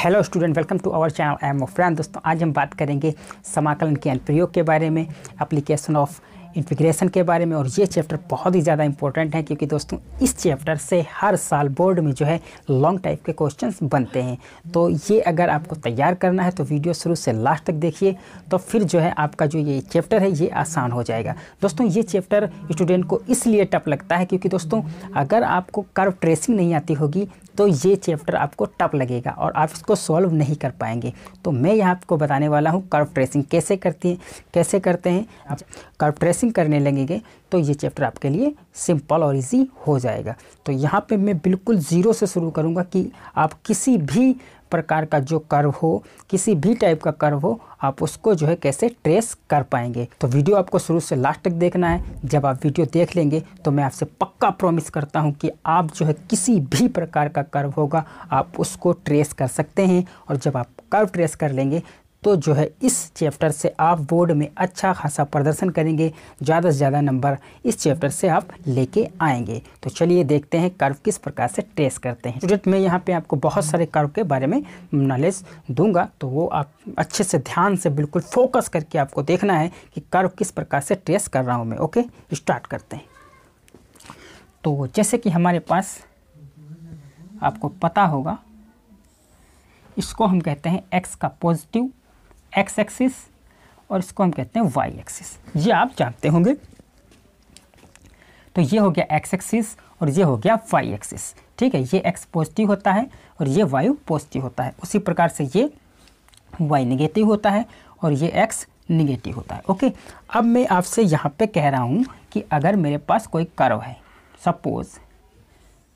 Hello student, welcome to our channel. I am Mofran. दोस्तों, आज हम बात करेंगे समाकलन के अनुप्रयोग के बारे में, एप्लीकेशन ऑफ इंटीग्रेशन के बारे में। और ये चैप्टर बहुत ही ज़्यादा इंपॉर्टेंट है क्योंकि दोस्तों इस चैप्टर से हर साल बोर्ड में जो है लॉन्ग टाइप के क्वेश्चंस बनते हैं। तो ये अगर आपको तैयार करना है तो वीडियो शुरू से लास्ट तक देखिए, तो फिर जो है आपका जो ये चैप्टर है ये आसान हो जाएगा। दोस्तों, ये चैप्टर स्टूडेंट को इसलिए टफ लगता है क्योंकि दोस्तों अगर आपको कर्व ट्रेसिंग नहीं आती होगी तो ये चैप्टर आपको टफ लगेगा और आप इसको सॉल्व नहीं कर पाएंगे। तो मैं यहाँ आपको बताने वाला हूँ कर्व ट्रेसिंग कैसे करते हैं। आप कर्व ट्रेसिंग करने लगेंगे तो ये चैप्टर आपके लिए सिंपल और इजी हो जाएगा। तो यहाँ पे मैं बिल्कुल ज़ीरो से शुरू करूँगा कि आप किसी भी प्रकार का जो कर्व हो, किसी भी टाइप का कर्व हो, आप उसको जो है कैसे ट्रेस कर पाएंगे। तो वीडियो आपको शुरू से लास्ट तक देखना है। जब आप वीडियो देख लेंगे तो मैं आपसे पक्का प्रॉमिस करता हूं कि आप जो है किसी भी प्रकार का कर्व होगा आप उसको ट्रेस कर सकते हैं। और जब आप कर्व ट्रेस कर लेंगे तो जो है इस चैप्टर से आप बोर्ड में अच्छा खासा प्रदर्शन करेंगे, ज़्यादा से ज़्यादा नंबर इस चैप्टर से आप लेके आएंगे। तो चलिए देखते हैं कर्व किस प्रकार से ट्रेस करते हैं। स्टूडेंट, मैं यहाँ पे आपको बहुत सारे कर्व के बारे में नॉलेज दूंगा, तो वो आप अच्छे से ध्यान से बिल्कुल फोकस करके आपको देखना है कि कर्व किस प्रकार से ट्रेस कर रहा हूँ मैं। ओके, स्टार्ट करते हैं। तो जैसे कि हमारे पास आपको पता होगा, इसको हम कहते हैं एक्स का पॉजिटिव एक्स एक्सिस और इसको हम कहते हैं वाई एक्सिस। ये आप जानते होंगे। तो ये हो गया एक्स एक्सिस और ये हो गया वाई एक्सिस। ठीक है, ये एक्स पॉजिटिव होता है और ये वाई पॉजिटिव होता है। उसी प्रकार से ये वाई नेगेटिव होता है और ये एक्स नेगेटिव होता है। ओके, अब मैं आपसे यहाँ पे कह रहा हूँ कि अगर मेरे पास कोई कर्व है, सपोज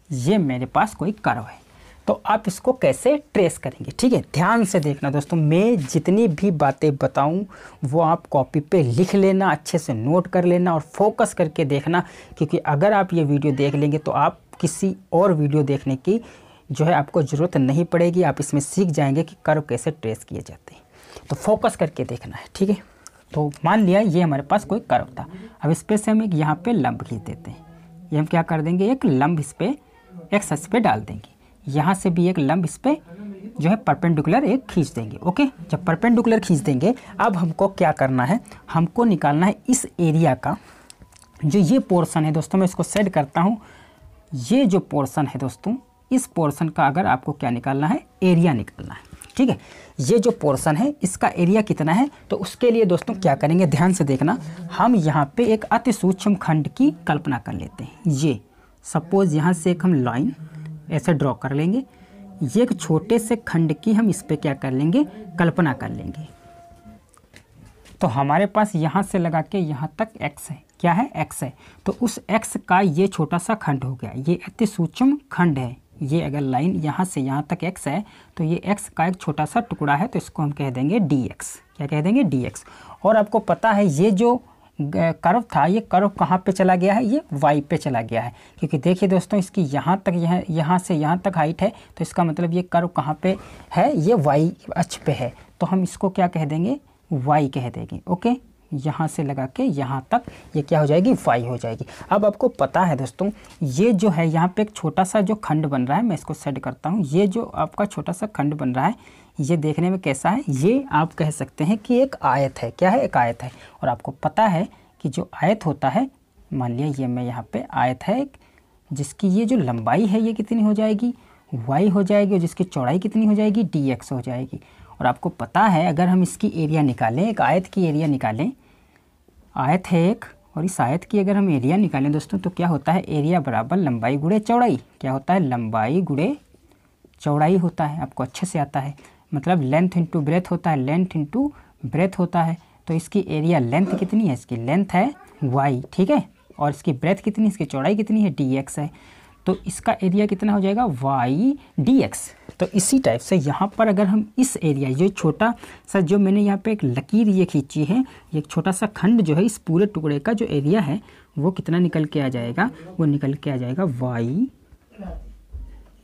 ये मेरे पास कोई कर्व है, तो आप इसको कैसे ट्रेस करेंगे। ठीक है, ध्यान से देखना दोस्तों, मैं जितनी भी बातें बताऊं वो आप कॉपी पे लिख लेना, अच्छे से नोट कर लेना और फोकस करके देखना। क्योंकि अगर आप ये वीडियो देख लेंगे तो आप किसी और वीडियो देखने की जो है आपको ज़रूरत नहीं पड़ेगी। आप इसमें सीख जाएंगे कि कर्व कैसे ट्रेस किए जाते हैं। तो फोकस करके देखना है। ठीक है, तो मान लिया ये हमारे पास कोई कर्व था। अब इस पर से हम एक यहाँ पर लंब खींच देते हैं। ये हम क्या कर देंगे, एक लंब इस पर एक्स एक्सिस पे डाल देंगे। यहाँ से भी एक लंब इस पे जो है परपेंडिकुलर एक खींच देंगे। ओके, जब परपेंडिकुलर खींच देंगे, अब हमको क्या करना है, हमको निकालना है इस एरिया का जो ये पोर्शन है। दोस्तों, मैं इसको सेट करता हूँ। ये जो पोर्शन है दोस्तों, इस पोर्शन का अगर आपको क्या निकालना है, एरिया निकालना है। ठीक है, ये जो पोर्शन है इसका एरिया कितना है, तो उसके लिए दोस्तों क्या करेंगे, ध्यान से देखना। हम यहाँ पे एक अति सूक्ष्म खंड की कल्पना कर लेते हैं। ये सपोज यहाँ से एक हम लाइन ऐसे ड्रॉ कर लेंगे। ये एक छोटे से खंड की हम इस पे क्या कर लेंगे, कल्पना कर लेंगे। तो हमारे पास यहाँ से लगा के यहाँ तक x है। क्या है, x है। तो उस x का ये छोटा सा खंड हो गया, ये अति सूक्ष्म खंड है। ये अगर लाइन यहाँ से यहाँ तक x है तो ये x का एक छोटा सा टुकड़ा है, तो इसको हम कह देंगे dx। क्या कह देंगे, dx। और आपको पता है ये जो कर्व था, ये कर्व कहाँ पे चला गया है, ये y पे चला गया है। क्योंकि देखिए दोस्तों, इसकी यहाँ तक यहाँ से यहाँ तक हाइट है, तो इसका मतलब ये कर्व कहाँ पे है, ये y अक्ष पे है। तो हम इसको क्या कह देंगे, y कह देंगे। ओके, यहाँ से लगा के यहाँ तक ये क्या हो जाएगी, y हो जाएगी। अब आपको पता है दोस्तों, ये जो है यहाँ पे एक छोटा सा जो खंड बन रहा है, मैं इसको सेट करता हूँ। ये जो आपका छोटा सा खंड बन रहा है, ये देखने में कैसा है, ये आप कह सकते हैं कि एक आयत है। क्या है, एक आयत है। और आपको पता है कि जो आयत होता है, मान लिया ये मैं यहाँ पे आयत है एक, जिसकी ये जो लंबाई है ये कितनी हो जाएगी, y हो जाएगी, और जिसकी चौड़ाई कितनी हो जाएगी, dx हो जाएगी। और आपको पता है अगर हम इसकी एरिया निकालें, एक आयत की एरिया निकालें, आयत है एक, और इस आयत की अगर हम एरिया निकालें दोस्तों, तो क्या होता है, एरिया बराबर लंबाई गुणे चौड़ाई। क्या होता है, लंबाई गुणे चौड़ाई होता है। आपको अच्छे से आता है, मतलब लेंथ इंटू ब्रेथ होता है, लेंथ इंटू ब्रेथ होता है। तो इसकी एरिया लेंथ कितनी है, इसकी लेंथ है y। ठीक है, और इसकी ब्रेथ कितनी है, इसकी चौड़ाई कितनी है, dx है। तो इसका एरिया कितना हो जाएगा, y dx। तो इसी टाइप से यहाँ पर अगर हम इस एरिया, ये छोटा सा जो मैंने यहाँ पे एक लकीर ये खींची है, ये एक छोटा सा खंड जो है, इस पूरे टुकड़े का जो एरिया है वो कितना निकल के आ जाएगा, वो निकल के आ जाएगा y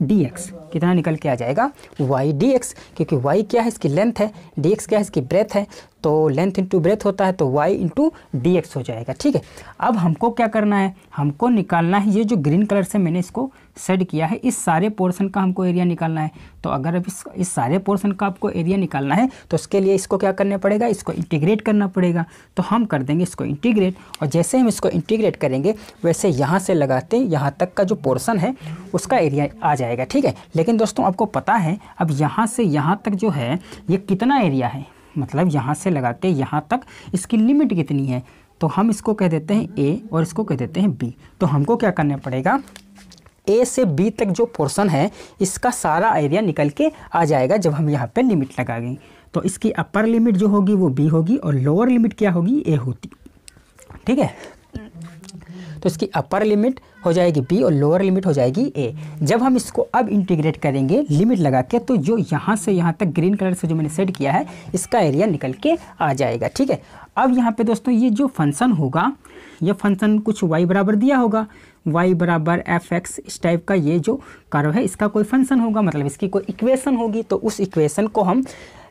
dx। कितना निकल के आ जाएगा, y dx। क्योंकि y क्या है, इसकी लेंथ है, dx क्या है, इसकी ब्रेथ है। तो लेंथ इंटू ब्रेथ होता है तो y इंटू डी एक्स हो जाएगा। ठीक है, अब हमको क्या करना है, हमको निकालना है ये जो ग्रीन कलर से मैंने इसको सेट किया है, इस सारे पोर्शन का हमको एरिया निकालना है। तो अगर अब इस सारे पोर्शन का आपको एरिया निकालना है तो उसके लिए इसको क्या करना पड़ेगा, इसको इंटीग्रेट करना पड़ेगा। तो हम कर देंगे इसको इंटीग्रेट, और जैसे हम इसको इंटीग्रेट करेंगे वैसे यहाँ से लगाते यहाँ तक का जो पोर्शन है उसका एरिया आ जाएगा। ठीक है, लेकिन दोस्तों आपको पता है अब यहाँ से यहाँ तक जो है ये कितना एरिया है, मतलब यहाँ से लगा के यहाँ तक इसकी लिमिट कितनी है। तो हम इसको कह देते हैं ए और इसको कह देते हैं बी। तो हमको क्या करना पड़ेगा, ए से बी तक जो पोर्शन है इसका सारा एरिया निकल के आ जाएगा जब हम यहाँ पे लिमिट लगाएंगे। तो इसकी अपर लिमिट जो होगी वो बी होगी और लोअर लिमिट क्या होगी, ए होती। ठीक है, तो इसकी अपर लिमिट हो जाएगी बी और लोअर लिमिट हो जाएगी ए। जब हम इसको अब इंटीग्रेट करेंगे लिमिट लगा के तो जो यहाँ से यहाँ तक ग्रीन कलर से जो मैंने सेट किया है इसका एरिया निकल के आ जाएगा। ठीक है, अब यहाँ पे दोस्तों ये जो फंक्शन होगा, ये फंक्शन कुछ y बराबर दिया होगा, y बराबर fx, इस टाइप का ये जो कर्व है इसका कोई फंक्शन होगा, मतलब इसकी कोई इक्वेशन होगी। तो उस इक्वेशन को हम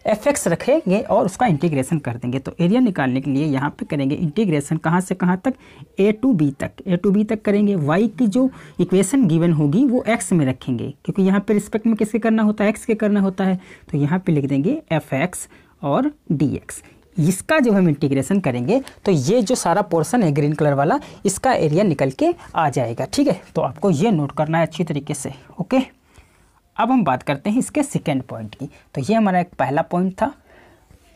fx रखेंगे और उसका इंटीग्रेशन कर देंगे। तो एरिया निकालने के लिए यहाँ पे करेंगे इंटीग्रेशन कहाँ से कहाँ तक, a to b तक करेंगे। y की जो इक्वेशन गिवन होगी वो x में रखेंगे, क्योंकि यहाँ पे रिस्पेक्ट में किसके करना होता है, x के करना होता है। तो यहाँ पे लिख देंगे fx और dx। इसका जब हम इंटीग्रेशन करेंगे तो ये जो सारा पोर्शन है ग्रीन कलर वाला इसका एरिया निकल के आ जाएगा। ठीक है, तो आपको ये नोट करना है अच्छी तरीके से। ओके, अब हम बात करते हैं इसके सेकेंड पॉइंट की। तो ये हमारा एक पहला पॉइंट था।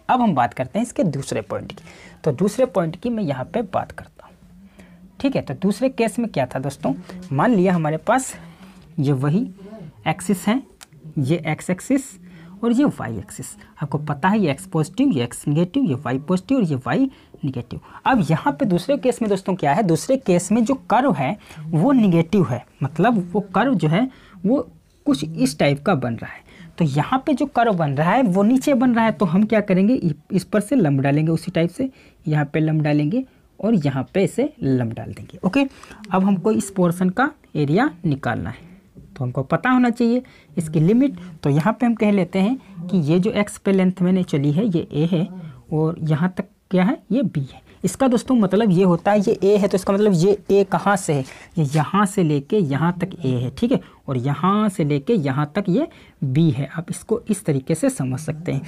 अब हम बात करते हैं इसके दूसरे पॉइंट की। तो दूसरे पॉइंट की मैं यहाँ पे बात करता हूँ। ठीक है, तो दूसरे केस में क्या था दोस्तों, मान लिया हमारे पास ये वही एक्सिस है, ये एक्स एक्सिस और ये वाई एक्सिस। आपको पता है ये एक्स पॉजिटिव, ये एक्स निगेटिव, ये वाई पॉजिटिव और ये वाई निगेटिव। अब यहाँ पे दूसरे केस में दोस्तों क्या है, दूसरे केस में जो कर्व है वो निगेटिव है, मतलब वो कर्व जो है वो कुछ इस टाइप का बन रहा है। तो यहाँ पे जो कर्व बन रहा है वो नीचे बन रहा है, तो हम क्या करेंगे, इस पर से लंब डालेंगे, उसी टाइप से यहाँ पे लंब डालेंगे और यहाँ पे इसे लंब डाल देंगे। ओके, अब हमको इस पोर्शन का एरिया निकालना है, तो हमको पता होना चाहिए इसकी लिमिट। तो यहाँ पे हम कह लेते हैं कि ये जो एक्स पे लेंथ मैंने चली है ये ए है और यहाँ तक क्या है, ये बी है। इसका दोस्तों मतलब ये होता है, ये ए है तो इसका मतलब ये ए कहाँ से है, ये यहाँ से लेके यहाँ तक ए है। ठीक है, और यहाँ से लेके यहाँ तक ये बी है। आप इसको इस तरीके से समझ सकते हैं।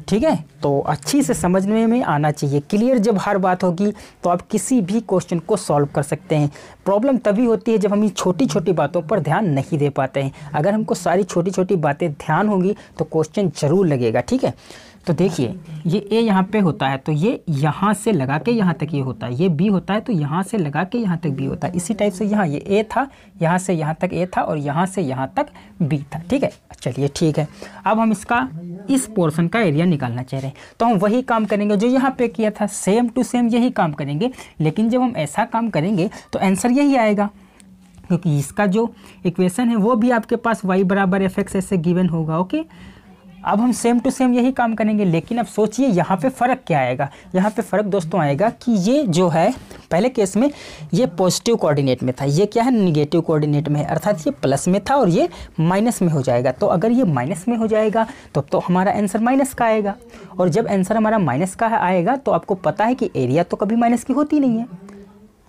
ठीक है, तो अच्छी से समझने में आना चाहिए। क्लियर जब हर बात होगी तो आप किसी भी क्वेश्चन को सॉल्व कर सकते हैं। प्रॉब्लम तभी होती है जब हम इन छोटी छोटी बातों पर ध्यान नहीं दे पाते हैं। अगर हमको सारी छोटी छोटी बातें ध्यान होंगी तो क्वेश्चन जरूर लगेगा। ठीक है, तो देखिए ये ए यहाँ पे होता है तो ये यहाँ से लगा के यहाँ तक ये होता है, ये बी होता है तो यहाँ से लगा के यहाँ तक बी होता है। इसी टाइप से यहाँ ये ए था, यहाँ से यहाँ तक ए था और यहाँ से यहाँ तक बी था। ठीक है, चलिए ठीक है। अब हम इसका इस पोर्शन का एरिया निकालना चाह रहे हैं तो हम वही काम करेंगे जो यहाँ पे किया था, सेम टू सेम यही काम करेंगे। लेकिन जब हम ऐसा काम करेंगे तो आंसर यही आएगा, क्योंकि इसका जो इक्वेशन है वो भी आपके पास y बराबर एफ एक्स ऐसे गिवन होगा। ओके, अब हम सेम टू सेम यही काम करेंगे। लेकिन अब सोचिए यहाँ पे फ़र्क क्या आएगा। यहाँ पे फ़र्क दोस्तों आएगा कि ये जो है पहले केस में ये पॉजिटिव कोऑर्डिनेट में था, ये क्या है निगेटिव कोऑर्डिनेट में है, अर्थात ये प्लस में था और ये माइनस में हो जाएगा। तो अगर ये माइनस में हो जाएगा तो हमारा आंसर माइनस का आएगा, और जब आंसर हमारा माइनस का आएगा तो आपको पता है कि एरिया तो कभी माइनस की होती नहीं है।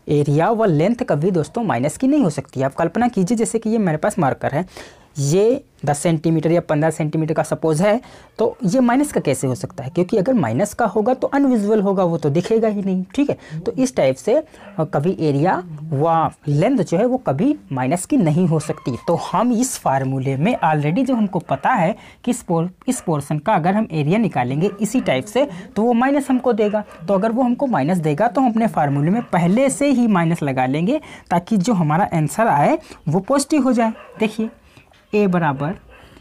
एरिया व लेंथ कभी दोस्तों माइनस की नहीं हो सकती। आप कल्पना कीजिए जैसे कि ये मेरे पास मार्कर है, ये 10 सेंटीमीटर या 15 सेंटीमीटर का सपोज है, तो ये माइनस का कैसे हो सकता है, क्योंकि अगर माइनस का होगा तो अनविजुअल होगा, वो तो दिखेगा ही नहीं। ठीक है, तो इस टाइप से कभी एरिया व लेंथ जो है वो कभी माइनस की नहीं हो सकती। तो हम इस फार्मूले में ऑलरेडी जो हमको पता है कि इस पोर्शन का अगर हम एरिया निकालेंगे इसी टाइप से तो वो माइनस हमको देगा। तो अगर वो हमको माइनस देगा तो हम अपने फार्मूले में पहले से ही माइनस लगा लेंगे ताकि जो हमारा आंसर आए वो पॉजिटिव हो जाए। देखिए ए बराबर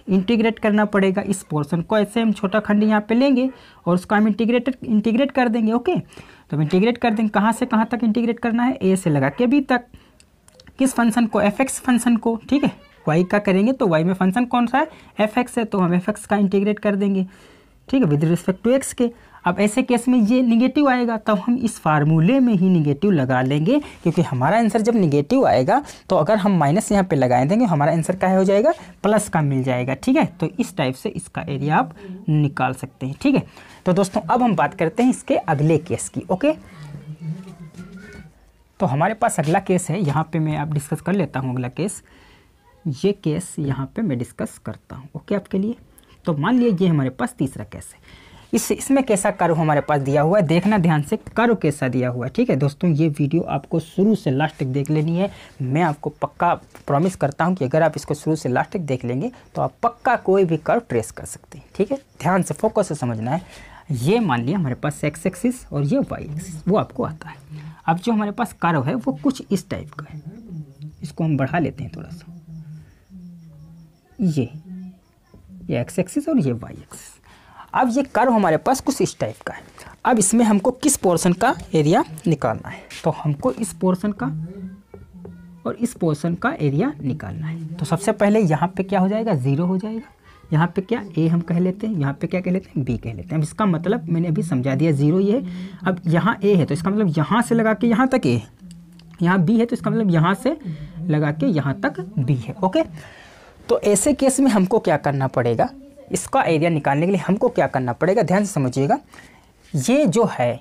इंटीग्रेट करना पड़ेगा इस पोर्शन को, ऐसे हम छोटा खंड यहाँ पे लेंगे और उसको हम इंटीग्रेट कर देंगे। ओके, तो हम इंटीग्रेट कर देंगे। कहाँ से कहाँ तक इंटीग्रेट करना है, ए से लगा के बी तक। किस फंक्शन को, एफ एक्स फंक्शन को। ठीक है, वाई का करेंगे तो वाई में फंक्शन कौन सा है, एफ एक्स है, तो हम एफ एक्स का इंटीग्रेट कर देंगे। ठीक है, विद रिस्पेक्ट टू एक्स के। अब ऐसे केस में ये निगेटिव आएगा, तब हम इस फार्मूले में ही निगेटिव लगा लेंगे, क्योंकि हमारा आंसर जब निगेटिव आएगा तो अगर हम माइनस यहाँ पे लगाए देंगे हमारा आंसर क्या हो जाएगा, प्लस का मिल जाएगा। ठीक है, तो इस टाइप से इसका एरिया आप निकाल सकते हैं। ठीक है, तो दोस्तों अब हम बात करते हैं इसके अगले केस की। ओके, तो हमारे पास अगला केस है, यहाँ पे मैं आप डिस्कस कर लेता हूँ अगला केस। ये केस यहाँ पे मैं डिस्कस करता हूँ ओके आपके लिए। तो मान लिया ये हमारे पास तीसरा केस है। इसमें कैसा कर्व हमारे पास दिया हुआ है, देखना ध्यान से कर्व कैसा दिया हुआ है। ठीक है दोस्तों, ये वीडियो आपको शुरू से लास्ट तक देख लेनी है। मैं आपको पक्का प्रॉमिस करता हूँ कि अगर आप इसको शुरू से लास्ट तक देख लेंगे तो आप पक्का कोई भी कर्व ट्रेस कर सकते हैं। ठीक है, ध्यान से फोकस से समझना है। ये मान लिया हमारे पास एक्स एक्सिस और ये वाई एक्सिस, वो आपको आता है। अब जो हमारे पास कर्व है वो कुछ इस टाइप का है, इसको हम बढ़ा लेते हैं थोड़ा सा। ये एक्स एक्सिस और ये वाई एक्सिस। अब ये कर्व हमारे पास कुछ इस टाइप का है। अब इसमें हमको किस पोर्शन का एरिया निकालना है, तो हमको इस पोर्शन का और इस पोर्शन का एरिया निकालना है। तो सबसे पहले यहाँ पे क्या हो जाएगा, 0 हो जाएगा। यहाँ पे क्या ए हम कह लेते हैं, यहाँ पे क्या कह लेते हैं, बी कह लेते हैं। अब इसका मतलब मैंने अभी समझा दिया, 0 ये है। अब यहाँ ए है तो इसका मतलब यहाँ से लगा के यहाँ तक ए, यहाँ बी है तो इसका मतलब यहाँ से लगा के यहाँ तक बी है। ओके, तो ऐसे केस में हमको क्या करना पड़ेगा, इसका एरिया निकालने के लिए हमको क्या करना पड़ेगा, ध्यान से समझिएगा। ये जो है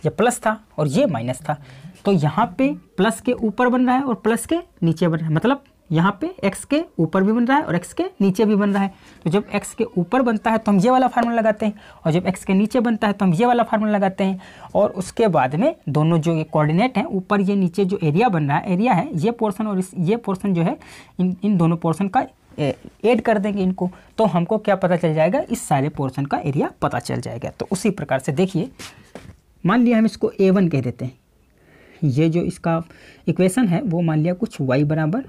ये प्लस था और ये माइनस था, तो यहाँ पे प्लस के ऊपर बन रहा है और प्लस के नीचे बन रहा है। मतलब यहाँ पे x के ऊपर भी बन रहा है और x के नीचे भी बन रहा है। तो जब x के ऊपर बनता है तो हम ये वाला फार्मूला लगाते हैं, और जब x के नीचे बनता है तो हम ये वाला फार्मूला लगाते हैं। और उसके बाद में दोनों जो ये कोऑर्डिनेट हैं, ऊपर ये नीचे जो एरिया बन रहा है, एरिया है ये पोर्शन और ये पोर्शन जो है, इन दोनों पोर्शन का ऐड कर देंगे इनको, तो हमको क्या पता चल जाएगा, इस सारे पोर्शन का एरिया पता चल जाएगा। तो उसी प्रकार से देखिए, मान लिया हम इसको a1 कह देते हैं। ये जो इसका इक्वेशन है वो मान लिया कुछ y बराबर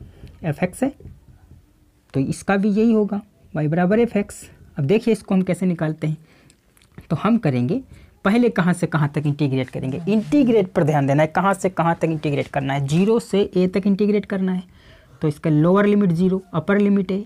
fx है, तो इसका भी यही होगा, y बराबर fx। अब देखिए इसको हम कैसे निकालते हैं। तो हम करेंगे पहले कहाँ से कहाँ तक इंटीग्रेट करेंगे, इंटीग्रेट पर ध्यान देना है। कहाँ से कहाँ तक इंटीग्रेट करना है, 0 से a तक इंटीग्रेट करना है। तो इसका लोअर लिमिट 0, अपर लिमिट है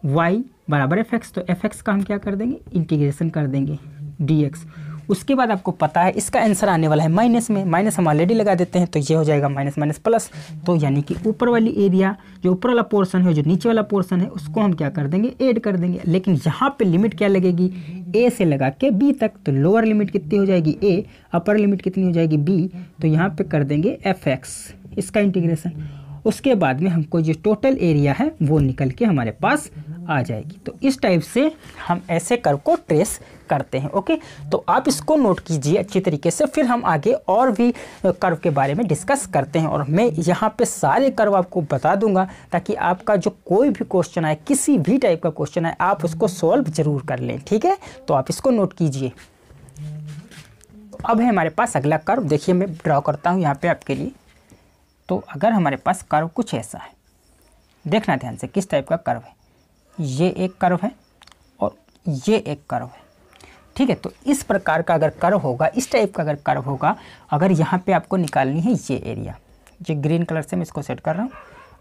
y बराबर fx। तो fx का हम क्या कर देंगे, इंटीग्रेशन कर देंगे dx। उसके बाद आपको पता है इसका आंसर आने वाला है माइनस में, माइनस हम ऑलरेडी लगा देते हैं, तो ये हो जाएगा माइनस माइनस प्लस। तो यानी कि ऊपर वाली एरिया, जो ऊपर वाला पोर्शन है, जो नीचे वाला पोर्शन है, उसको हम क्या कर देंगे, ऐड कर देंगे। लेकिन यहाँ पे लिमिट क्या लगेगी, a से लगा के b तक। तो लोअर लिमिट कितनी हो जाएगी a, अपर लिमिट कितनी हो जाएगी b। तो यहाँ पे कर देंगे fx, इसका इंटीग्रेशन। उसके बाद में हमको जो टोटल एरिया है वो निकल के हमारे पास आ जाएगी। तो इस टाइप से हम ऐसे कर्व को ट्रेस करते हैं। ओके, तो आप इसको नोट कीजिए अच्छी तरीके से, फिर हम आगे और भी कर्व के बारे में डिस्कस करते हैं। और मैं यहाँ पे सारे कर्व आपको बता दूंगा, ताकि आपका जो कोई भी क्वेश्चन आए, किसी भी टाइप का क्वेश्चन आए, आप उसको सॉल्व जरूर कर लें। ठीक है, तो आप इसको नोट कीजिए। अब है हमारे पास अगला कर्व, देखिए मैं ड्रॉ करता हूँ यहाँ पे आपके लिए। तो अगर हमारे पास कर्व कुछ ऐसा है, देखना ध्यान से किस टाइप का कर्व है। ये एक कर्व है और ये एक कर्व है। ठीक है, तो इस प्रकार का अगर कर्व होगा, इस टाइप का अगर कर्व होगा, अगर यहाँ पे आपको निकालनी है ये एरिया, जो ग्रीन कलर से मैं इसको सेट कर रहा हूँ।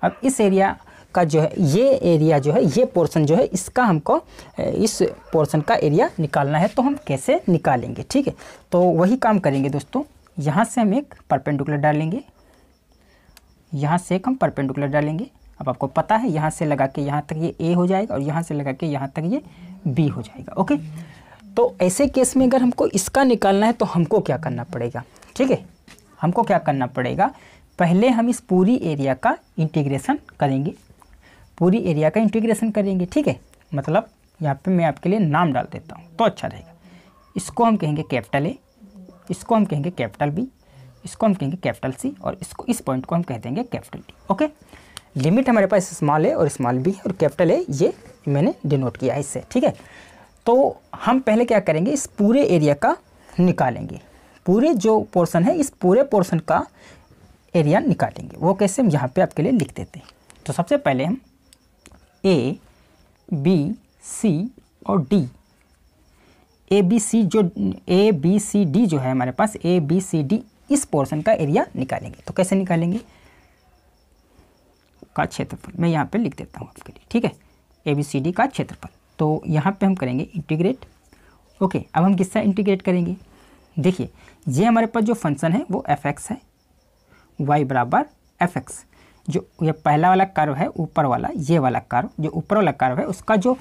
अब इस एरिया का जो है, ये एरिया जो है, ये पोर्शन जो है, इसका हमको इस पोर्शन का एरिया निकालना है। तो हम कैसे निकालेंगे, ठीक है, तो वही काम करेंगे दोस्तों। यहाँ से हम एक परपेंडिकुलर डालेंगे, यहाँ से एक हम परपेंडिकुलर डालेंगे। अब आपको पता है यहाँ से लगा के यहाँ तक ये a हो जाएगा और यहाँ से लगा के यहाँ तक ये b हो जाएगा। ओके, तो ऐसे केस में अगर हमको इसका निकालना है तो हमको क्या करना पड़ेगा, ठीक है, हमको क्या करना पड़ेगा, पहले हम इस पूरी एरिया का इंटीग्रेशन करेंगे, पूरी एरिया का इंटीग्रेशन करेंगे। ठीक है, मतलब यहाँ पे मैं आपके लिए नाम डाल देता हूँ तो अच्छा रहेगा। इसको हम कहेंगे कैपिटल A, इसको हम कहेंगे कैपिटल B, इसको हम कहेंगे कैपिटल C, और इसको, इस पॉइंट को हम कह देंगे कैपिटल D। ओके, लिमिट हमारे पास स्मॉल a और स्मॉल b है, और कैपिटल A ये मैंने डिनोट किया है इससे। ठीक है, तो हम पहले क्या करेंगे, इस पूरे एरिया का निकालेंगे, पूरे जो पोर्शन है, इस पूरे पोर्शन का एरिया निकालेंगे। वो कैसे, हम यहाँ पे आपके लिए लिख देते हैं। तो सबसे पहले हम a, b, c और d, a b c, जो a b c d जो है हमारे पास, a b c d, इस पोर्शन का एरिया निकालेंगे। तो कैसे निकालेंगे, का क्षेत्रफल मैं यहाँ पे लिख देता हूँ आपके लिए। ठीक है, ABCD का क्षेत्रफल। तो यहाँ पे हम करेंगे इंटीग्रेट, ओके, अब हम किससे इंटीग्रेट करेंगे? देखिए ये हमारे पास जो फंक्शन है वो एफ एक्स है, वाई बराबर एफ एक्स। जो ये पहला वाला कर्व है ऊपर वाला, ये वाला कर्व जो ऊपर वाला कर्व है उसका जो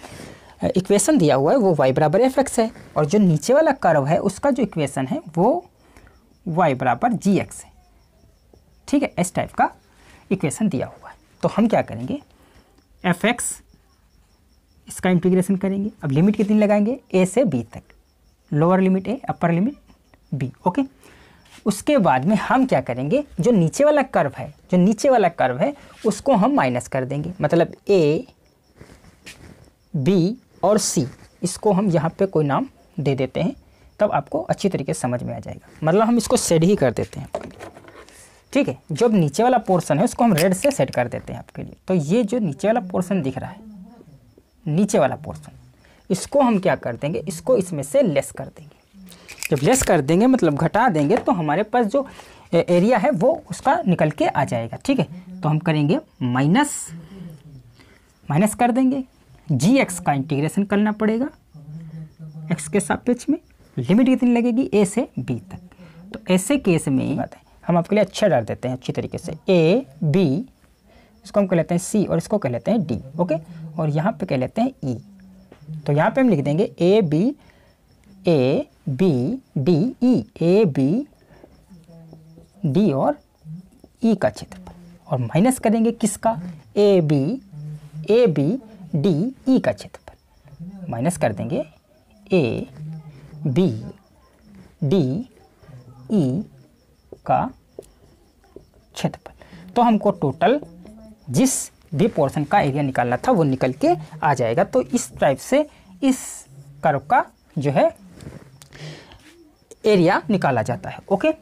इक्वेशन दिया हुआ है वो y बराबर एफ एक्स है, और जो नीचे वाला कर्व है उसका जो इक्वेशन है वो y बराबर जी एक्स है। ठीक है, इस टाइप का इक्वेशन दिया हुआ है। तो हम क्या करेंगे, एफ एक्स इसका इंटीग्रेशन करेंगे। अब लिमिट कितनी लगाएंगे? a से b तक, lower limit a, upper limit b। Okay, उसके बाद में हम क्या करेंगे, जो नीचे वाला कर्व है, जो नीचे वाला कर्व है उसको हम माइनस कर देंगे। मतलब a, b और c, इसको हम यहाँ पे कोई नाम दे देते हैं, तब आपको अच्छी तरीके से समझ में आ जाएगा। मतलब हम इसको सेट ही कर देते हैं। ठीक है, जो नीचे वाला पोर्शन है उसको हम रेड से सेट कर देते हैं आपके लिए। तो ये जो नीचे वाला पोर्शन दिख रहा है, नीचे वाला पोर्शन, इसको हम क्या कर देंगे, इसको इसमें से लेस कर देंगे। जब लेस कर देंगे मतलब घटा देंगे तो हमारे पास जो एरिया है वो उसका निकल के आ जाएगा। ठीक है, तो हम करेंगे माइनस कर देंगे, जी एक्स का इंटीग्रेशन करना पड़ेगा एक्स के सापेक्ष में। लिमिट कितनी लगेगी? a से b तक। तो ऐसे केस में बात है, हम आपके लिए अच्छा डाल देते हैं अच्छी तरीके से, a b, इसको हम कह लेते हैं c और इसको कह लेते हैं d। ओके, और यहाँ पे कह लेते हैं e। तो यहाँ पे हम लिख देंगे a b d e, a b d और e का क्षेत्रफल, और माइनस करेंगे किसका? a b d e का क्षेत्रफल। माइनस कर देंगे a b d e का क्षेत्रफल। तो हमको टोटल जिस भी पोर्शन का एरिया निकालना था वो निकल के आ जाएगा। तो इस टाइप से इस कर्व का जो है एरिया निकाला जाता है। ओके,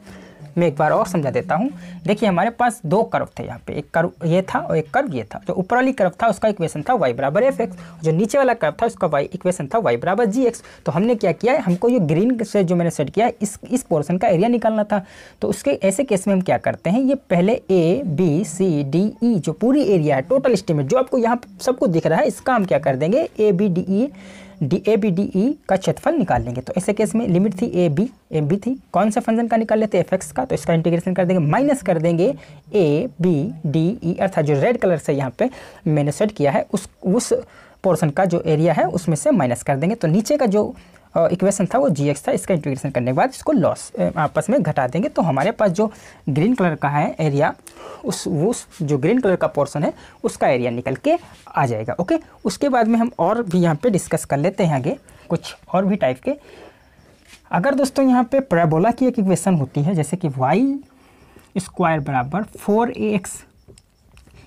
मैं एक बार और समझा देता हूँ। देखिए हमारे पास दो कर्व थे यहाँ पे, एक कर्व ये था और एक कर्व ये था। जो ऊपर वाली कर्व था उसका इक्वेशन था y बराबर एफ एक्स, जो नीचे वाला कर्व था उसका इक्वेशन था y बराबर जी एक्स। तो हमने क्या किया है, हमको ये ग्रीन से जो मैंने सेट किया है इस पोर्शन का एरिया निकालना था। तो उसके ऐसे केस में हम क्या करते हैं, ये पहले a b c d e जो पूरी एरिया है, टोटल एस्टिमेट जो आपको यहाँ सबको दिख रहा है, इसका हम क्या कर देंगे, a b d e का क्षेत्रफल निकाल लेंगे। तो ऐसे केस में लिमिट थी a b थी, कौन सा फंक्शन का निकाल लेते हैं, एफ एक्स का। तो इसका इंटीग्रेशन कर देंगे, माइनस कर देंगे a b d e, अर्थात जो रेड कलर से यहाँ पे मैंने सेट किया है उस पोर्शन का जो एरिया है उसमें से माइनस कर देंगे। तो नीचे का जो इक्वेशन था वो जी एक्स था, इसका इंटीग्रेशन करने के बाद इसको लॉस आपस में घटा देंगे। तो हमारे पास जो ग्रीन कलर का है एरिया, उस जो ग्रीन कलर का पोर्शन है उसका एरिया निकल के आ जाएगा। ओके, उसके बाद में हम और भी यहाँ पे डिस्कस कर लेते हैं आगे कुछ और भी टाइप के। अगर दोस्तों यहाँ पे पैराबोला की एक इक्वेशन होती है, जैसे कि वाई स्क्वायर बराबर 4ax,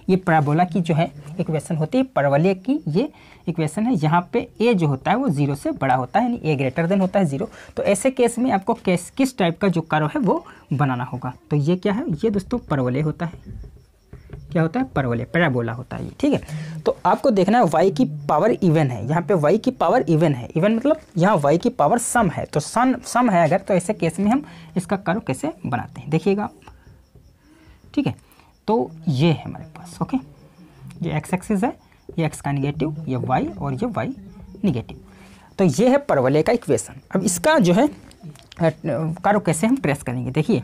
ये पैराबोला की जो है इक्वेशन होती है, परवलय की ये इक्वेशन है। यहाँ पे a जो होता है वो 0 से बड़ा होता है, यानी a ग्रेटर देन होता है 0। तो ऐसे केस में आपको किस टाइप का जो कर्व है वो बनाना होगा। तो ये क्या है, ये दोस्तों परवलय होता है। क्या होता है? परवलय, पैराबोला होता है ये। ठीक है, तो आपको देखना है y की पावर इवन है, यहाँ पे y की पावर इवन है। इवन मतलब यहाँ y की पावर सम है। तो सम है अगर, तो ऐसे केस में हम इसका कर्व कैसे बनाते हैं देखिएगा। ठीक है, तो ये है हमारे पास। ओके, ये एक्स एक्सिस है, ये एक्स का निगेटिव, ये वाई और ये वाई निगेटिव। तो ये है परवलय का इक्वेशन। अब इसका जो है कर्व कैसे हम ट्रेस करेंगे, देखिए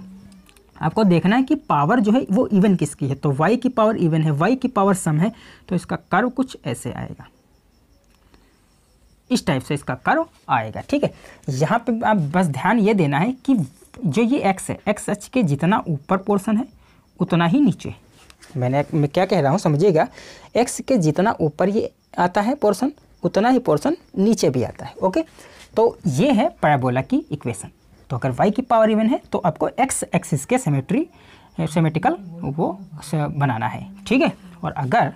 आपको देखना है कि पावर जो है वो इवन किसकी है। तो y की पावर इवन है, y की पावर सम है, तो इसका कर्व कुछ ऐसे आएगा, इस टाइप से इसका कर्व आएगा। ठीक है, यहाँ पे आप बस ध्यान ये देना है कि जो ये x है, x अक्ष के जितना ऊपर पोर्शन है उतना ही नीचे। मैं क्या कह रहा हूँ समझिएगा, x के जितना ऊपर ये आता है पोर्शन उतना ही पोर्शन नीचे भी आता है। ओके, तो ये है पैराबोला की इक्वेशन। तो अगर y की पावर इवन है तो आपको x एक्सिस के सिमेट्रिकल वो बनाना है। ठीक है, और अगर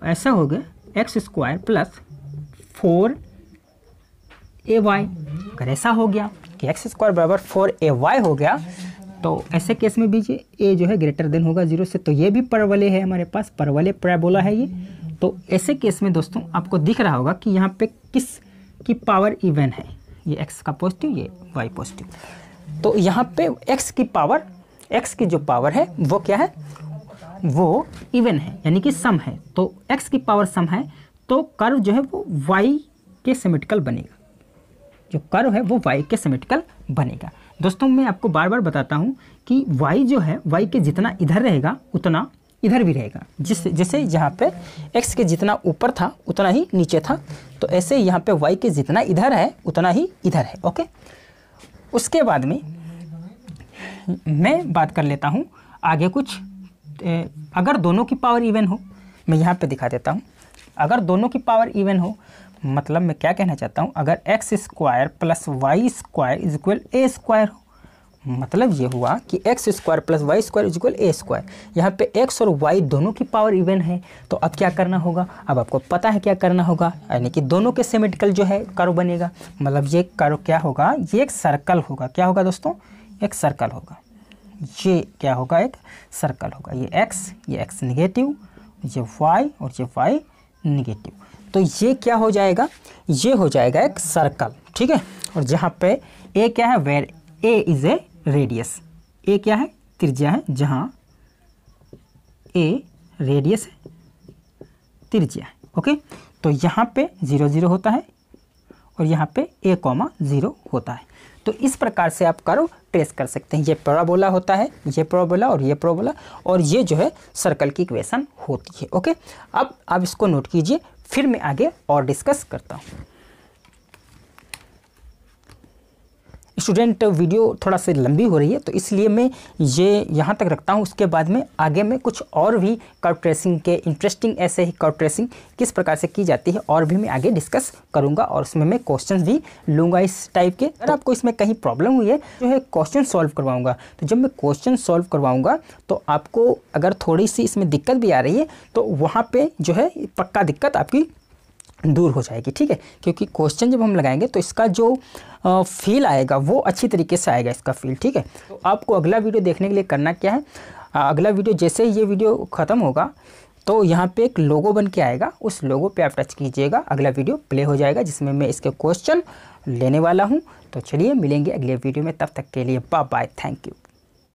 ऐसा हो गया x स्क्वायर प्लस 4ay, अगर ऐसा हो गया कि x स्क्वायर बराबर 4ay हो गया, तो ऐसे केस में भी ये a जो है ग्रेटर देन होगा 0 से। तो ये भी परवलय है हमारे पास, परवलय पैराबोला है ये। तो ऐसे केस में दोस्तों आपको दिख रहा होगा कि यहाँ पे किस की पावर इवन है, ये x का पॉजिटिव, ये y पॉजिटिव। तो यहाँ पे x की जो पावर है वो क्या है, वो इवन है, यानी कि सम है। तो x की पावर सम है तो कर्व जो है वो y के सिमेट्रिकल बनेगा। जो कर्व है वो y के सिमेट्रिकल बनेगा। दोस्तों मैं आपको बार बार बताता हूँ कि y जो है y के जितना इधर रहेगा उतना इधर भी रहेगा, जैसे यहाँ पे x के जितना ऊपर था उतना ही नीचे था, तो ऐसे यहाँ पे y के जितना इधर है उतना ही इधर है। ओके, उसके बाद में मैं बात कर लेता हूँ आगे कुछ। अगर दोनों की पावर इवन हो, मैं यहाँ पे दिखा देता हूँ, अगर दोनों की पावर इवन हो मतलब मैं क्या कहना चाहता हूँ, अगर x square plus y square is equal a square हो, मतलब ये हुआ कि x square plus y square is equal a square. यहाँ पे एक्स और वाई दोनों की पावर इवन है, तो अब क्या करना होगा, अब आपको पता है क्या करना होगा, यानी कि दोनों के सिमेट्रिकल जो है कर्व बनेगा। मतलब ये कर्व क्या होगा, ये एक सर्कल होगा। क्या होगा दोस्तों, एक सर्कल होगा। ये क्या होगा, एक सर्कल होगा। ये एक्स निगेटिव, ये वाई और ये वाई निगेटिव, तो ये क्या हो जाएगा, ये हो जाएगा एक सर्कल। ठीक है, और जहाँ पे ए क्या है, where a is a radius, a क्या है, त्रिज्या है, जहाँ ए रेडियस है, त्रिज्या है। ओके, तो यहाँ पे 0 0 होता है और यहाँ पे a,0 होता है। तो इस प्रकार से आप कर्व ट्रेस कर सकते हैं। ये पैराबोला होता है, ये पैराबोला और ये पैराबोला, और ये जो है सर्कल की इक्वेशन होती है। ओके, अब आप इसको नोट कीजिए, फिर मैं आगे और डिस्कस करता हूँ। स्टूडेंट वीडियो थोड़ा सा लंबी हो रही है, तो इसलिए मैं ये यहाँ तक रखता हूँ। उसके बाद में आगे में कुछ और भी कर्व ट्रेसिंग के इंटरेस्टिंग ऐसे ही कर्व ट्रेसिंग किस प्रकार से की जाती है और भी मैं आगे डिस्कस करूँगा, और उसमें मैं क्वेश्चंस भी लूँगा इस टाइप के। अगर आपको इसमें कहीं प्रॉब्लम हुई है जो है क्वेश्चन सॉल्व करवाऊँगा, तो जब मैं क्वेश्चन सॉल्व करवाऊँगा तो आपको अगर थोड़ी सी इसमें दिक्कत भी आ रही है तो वहाँ पर जो है पक्का दिक्कत आपकी दूर हो जाएगी। ठीक है, क्योंकि क्वेश्चन जब हम लगाएंगे तो इसका जो फील आएगा वो अच्छी तरीके से आएगा, इसका फील। ठीक है, तो आपको अगला वीडियो देखने के लिए करना क्या है, अगला वीडियो जैसे ही ये वीडियो ख़त्म होगा तो यहाँ पे एक लोगो बन के आएगा, उस लोगो पे आप टच कीजिएगा, अगला वीडियो प्ले हो जाएगा जिसमें मैं इसके क्वेश्चन लेने वाला हूँ। तो चलिए मिलेंगे अगले वीडियो में, तब तक के लिए बाय बाय, थैंक यू।